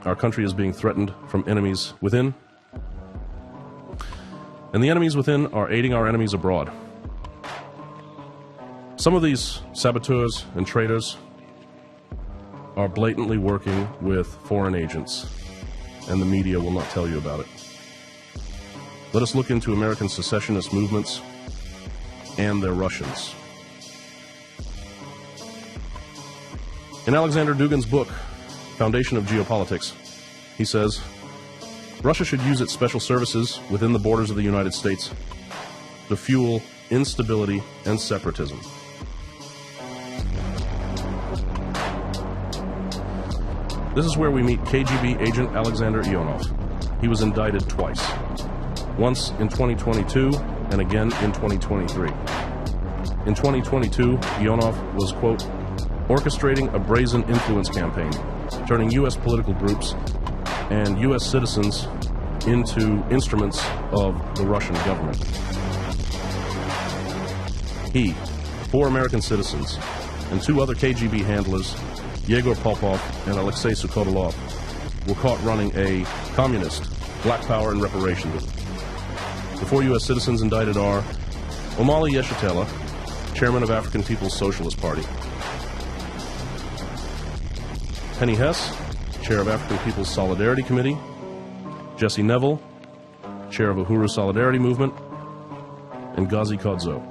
Our country is being threatened from enemies within, and the enemies within are aiding our enemies abroad. Some of these saboteurs and traitors are blatantly working with foreign agents, and the media will not tell you about it. Let us look into American secessionist movements and their Russians. In Alexander Dugin's book, Foundation of Geopolitics, he says, Russia should use its special services within the borders of the United States to fuel instability and separatism. This is where we meet KGB agent Alexander Ionov. He was indicted twice, once in 2022 and again in 2023. In 2022, Ionov was, quote, orchestrating a brazen influence campaign, turning U.S. political groups and U.S. citizens into instruments of the Russian government. He, 4 American citizens, and 2 other KGB handlers, Yegor Popov and Alexei Sukhodolov, were caught running a communist black power and reparation group. The 4 U.S. citizens indicted are Omali Yeshitela, chairman of African People's Socialist Party; Penny Hess, chair of African People's Solidarity Committee; Jesse Neville, chair of Uhuru Solidarity Movement; and Ghazi Kodzo,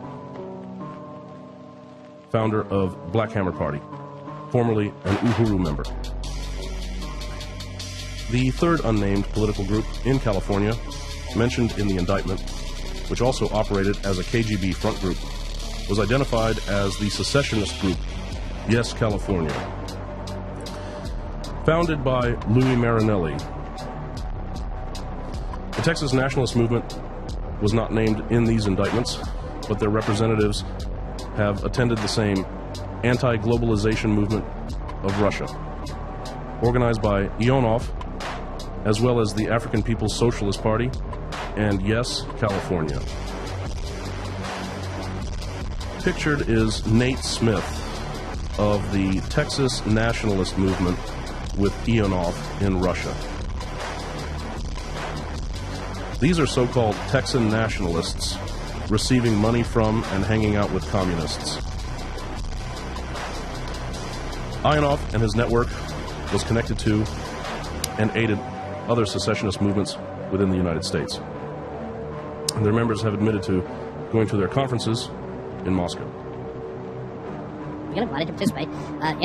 founder of Black Hammer Party, formerly an Uhuru member. The third unnamed political group in California, mentioned in the indictment, which also operated as a KGB front group, was identified as the secessionist group, Yes California, founded by Louis Marinelli. The Texas nationalist movement was not named in these indictments, but their representatives have attended the same anti-globalization movement of Russia, organized by Ionov, as well as the African People's Socialist Party and Yes California. Pictured is Nate Smith of the Texas nationalist movement with Ionov in Russia. These are so-called Texan nationalists receiving money from and hanging out with communists. Ionov and his network was connected to and aided other secessionist movements within the United States. And their members have admitted to going to their conferences in Moscow. Invited to participate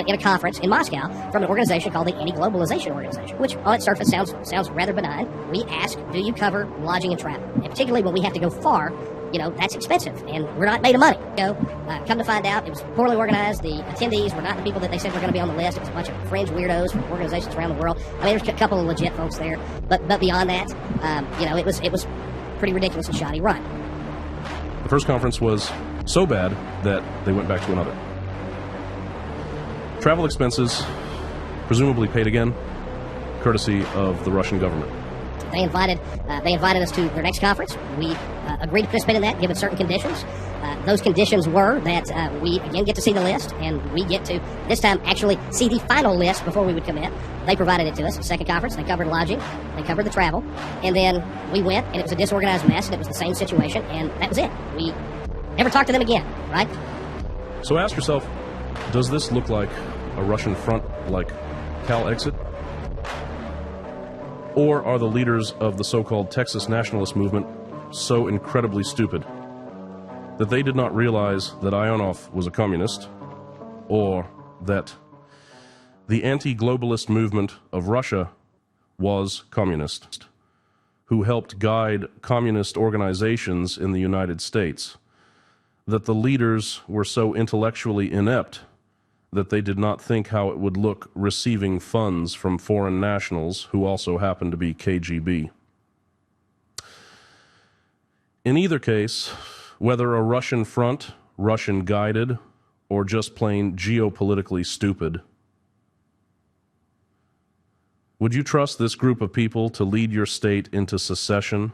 in a conference in Moscow from an organization called the Anti-Globalization Organization, which on its surface sounds rather benign. We ask, do you cover lodging and travel? And particularly when we have to go far, that's expensive, and we're not made of money. Come to find out, it was poorly organized. The attendees were not the people that they said were going to be on the list. It was a bunch of fringe weirdos from organizations around the world. I mean, there's a couple of legit folks there, but beyond that, it was pretty ridiculous and shoddy run. The first conference was so bad that they went back to another. Travel expenses, presumably paid again, courtesy of the Russian government. They invited us to their next conference. We agreed to participate in that, given certain conditions. Those conditions were that we, again, get to see the list, and we get to, this time, actually see the final list before we would commit. They provided it to us. Second conference, they covered lodging, they covered the travel, and then we went, and it was a disorganized mess, and it was the same situation, and that was it. We never talked to them again, right? So ask yourself, does this look like a Russian front like Texit? Or are the leaders of the so-called Texas nationalist movement so incredibly stupid that they did not realize that Ionov was a communist, or that the anti-globalist movement of Russia was communist, who helped guide communist organizations in the United States, that the leaders were so intellectually inept that they did not think how it would look receiving funds from foreign nationals who also happened to be KGB. In either case, whether a Russian front, Russian guided, or just plain geopolitically stupid, would you trust this group of people to lead your state into secession